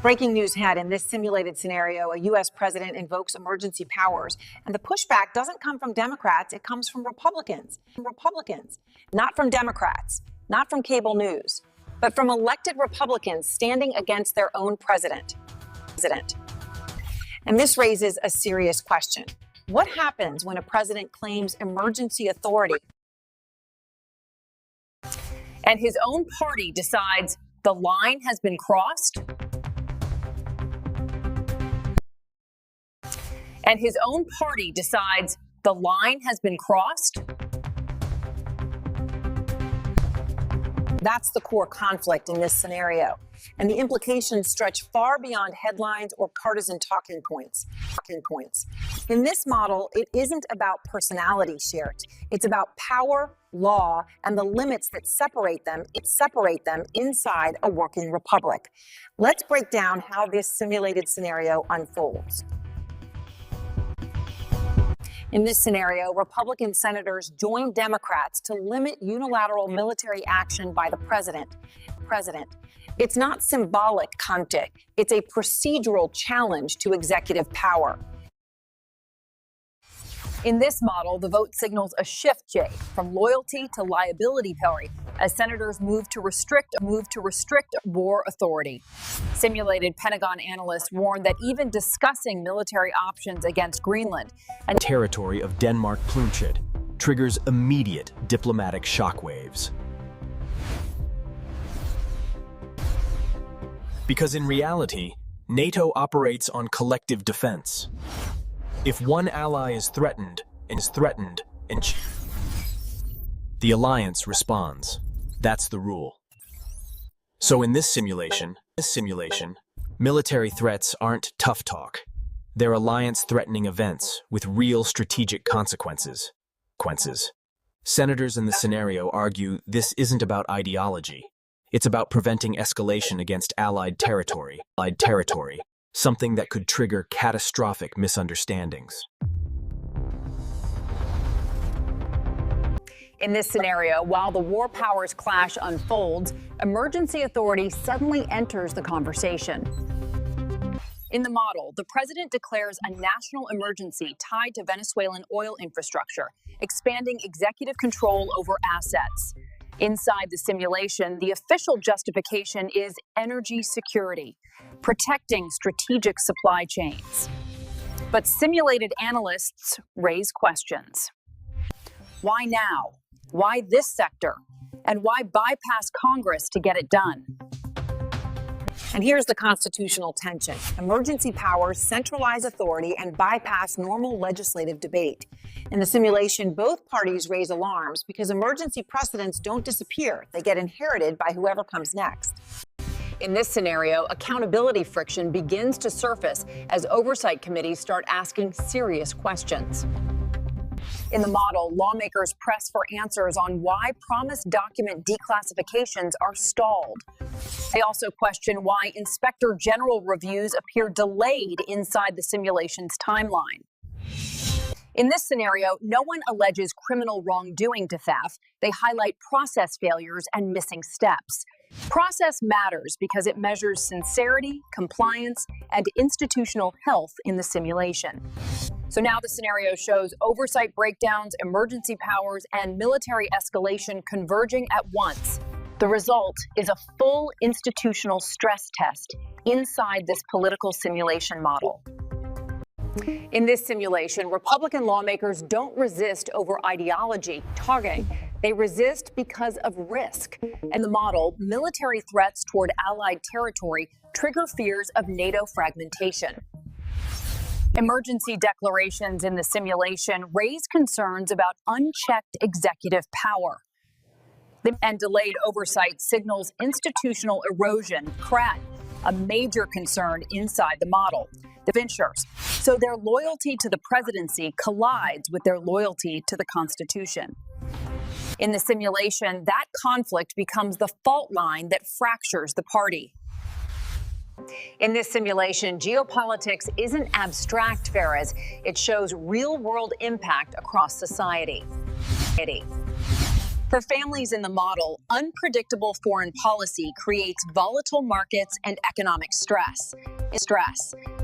Breaking news head: in this simulated scenario, a U.S. president invokes emergency powers, and the pushback doesn't come from Democrats, it comes from Republicans. Not from Democrats, not from cable news, but from elected Republicans standing against their own president. And this raises a serious question. What happens when a president claims emergency authority and his own party decides the line has been crossed? And his own party decides the line has been crossed? That's the core conflict in this scenario, and the implications stretch far beyond headlines or partisan talking points. In this model, it isn't about personality shares. It's about power, law, and the limits that separate them inside a working republic. Let's break down how this simulated scenario unfolds. In this scenario, Republican senators join Democrats to limit unilateral military action by the president. It's not symbolic conflict. It's a procedural challenge to executive power. In this model, the vote signals a shift, Jay, from loyalty to liability parity as senators move to restrict war authority. Simulated Pentagon analysts warn that even discussing military options against Greenland and territory of Denmark Plunket triggers immediate diplomatic shockwaves. Because in reality, NATO operates on collective defense. If one ally is threatened, the alliance responds. That's the rule. So in this simulation, military threats aren't tough talk. They're alliance-threatening events with real strategic consequences. Senators in the scenario argue this isn't about ideology. It's about preventing escalation against allied territory, something that could trigger catastrophic misunderstandings. in this scenario, while the war powers clash unfolds, emergency authority suddenly enters the conversation. In the model, the president declares a national emergency tied to Venezuelan oil infrastructure, expanding executive control over assets. Inside the simulation, the official justification is energy security, protecting strategic supply chains. But simulated analysts raise questions. Why now? Why this sector? And why bypass Congress to get it done? And here's the constitutional tension. Emergency powers centralize authority and bypass normal legislative debate. In the simulation, both parties raise alarms because emergency precedents don't disappear. They get inherited by whoever comes next. In this scenario, accountability friction begins to surface as oversight committees start asking serious questions. In the model, lawmakers press for answers on why promised document declassifications are stalled. They also question why Inspector General reviews appear delayed inside the simulation's timeline. In this scenario, no one alleges criminal wrongdoing to FAF. They highlight process failures and missing steps. Process matters because it measures sincerity, compliance, and institutional health in the simulation. So now the scenario shows oversight breakdowns, emergency powers, and military escalation converging at once. The result is a full institutional stress test inside this political simulation model. In this simulation, Republican lawmakers don't resist over ideology, targeting. They resist because of risk. In the model, military threats toward allied territory trigger fears of NATO fragmentation. Emergency declarations in the simulation raise concerns about unchecked executive power. And delayed oversight signals institutional erosion, a major concern inside the model. The ventures. So their loyalty to the presidency collides with their loyalty to the Constitution. In the simulation, that conflict becomes the fault line that fractures the party. In this simulation, geopolitics isn't abstract, Farahs. It shows real-world impact across society. For families in the model, unpredictable foreign policy creates volatile markets and economic stress.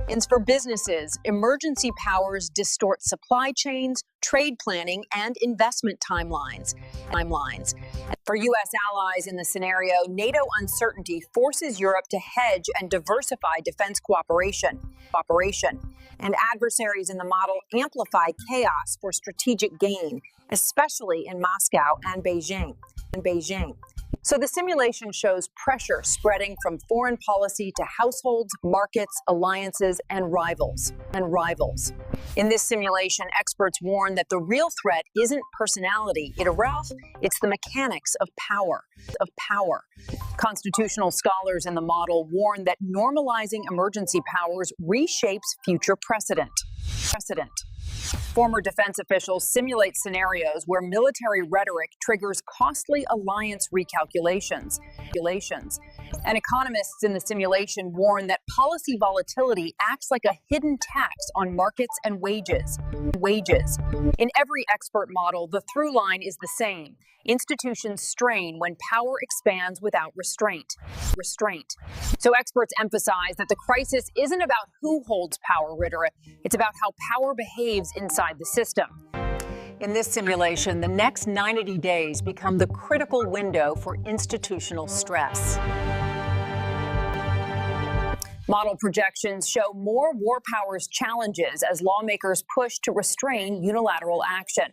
And for businesses, emergency powers distort supply chains, trade planning, and investment timelines. For U.S. allies in the scenario, NATO uncertainty forces Europe to hedge and diversify defense cooperation. And adversaries in the model amplify chaos for strategic gain, especially in Moscow and Beijing. So the simulation shows pressure spreading from foreign policy to households, markets, alliances, and rivals. In this simulation, experts warn that the real threat isn't personality, it's the mechanics of power. Constitutional scholars in the model warn that normalizing emergency powers reshapes future precedent. Former defense officials simulate scenarios where military rhetoric triggers costly alliance recalculations. And economists in the simulation warn that policy volatility acts like a hidden tax on markets and wages. In every expert model, the through line is the same. Institutions strain when power expands without restraint. So experts emphasize that the crisis isn't about who holds power, Ritter. It's about how power behaves inside the system. In this simulation, the next 90 days become the critical window for institutional stress. Model projections show more war powers challenges as lawmakers push to restrain unilateral action.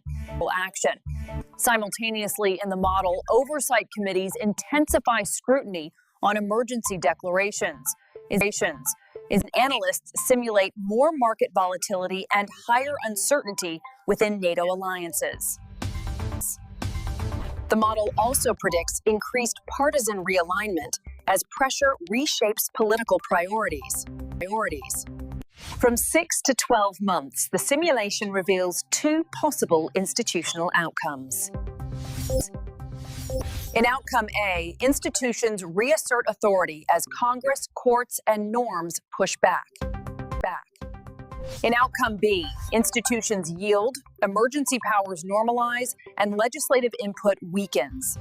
Simultaneously, in the model, oversight committees intensify scrutiny on emergency declarations. Analysts simulate more market volatility and higher uncertainty within NATO alliances. The model also predicts increased partisan realignment as pressure reshapes political priorities. From 6 to 12 months, the simulation reveals two possible institutional outcomes. In outcome A, institutions reassert authority as Congress, courts, and norms push back. In outcome B, institutions yield, emergency powers normalize, and legislative input weakens.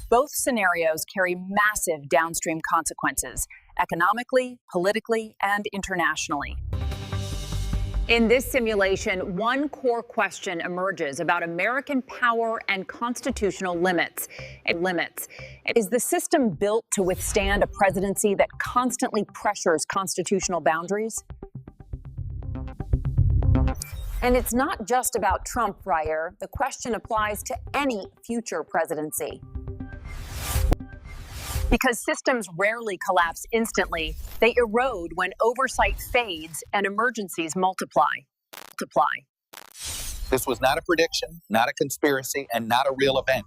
Both scenarios carry massive downstream consequences, economically, politically, and internationally. In this simulation, one core question emerges about American power and constitutional limits. Is the system built to withstand a presidency that constantly pressures constitutional boundaries? And it's not just about Trump, Ryer. The question applies to any future presidency. Because systems rarely collapse instantly, they erode when oversight fades and emergencies multiply. This was not a prediction, not a conspiracy, and not a real event.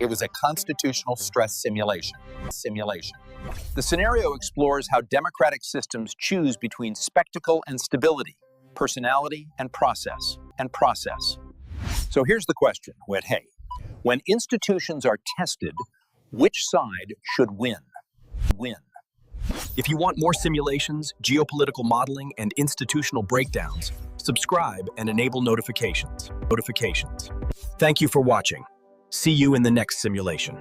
It was a constitutional stress simulation. The scenario explores how democratic systems choose between spectacle and stability, personality and process. So here's the question, when institutions are tested, which side should win? If you want more simulations, geopolitical modeling, and institutional breakdowns, subscribe and enable notifications. Thank you for watching. See you in the next simulation.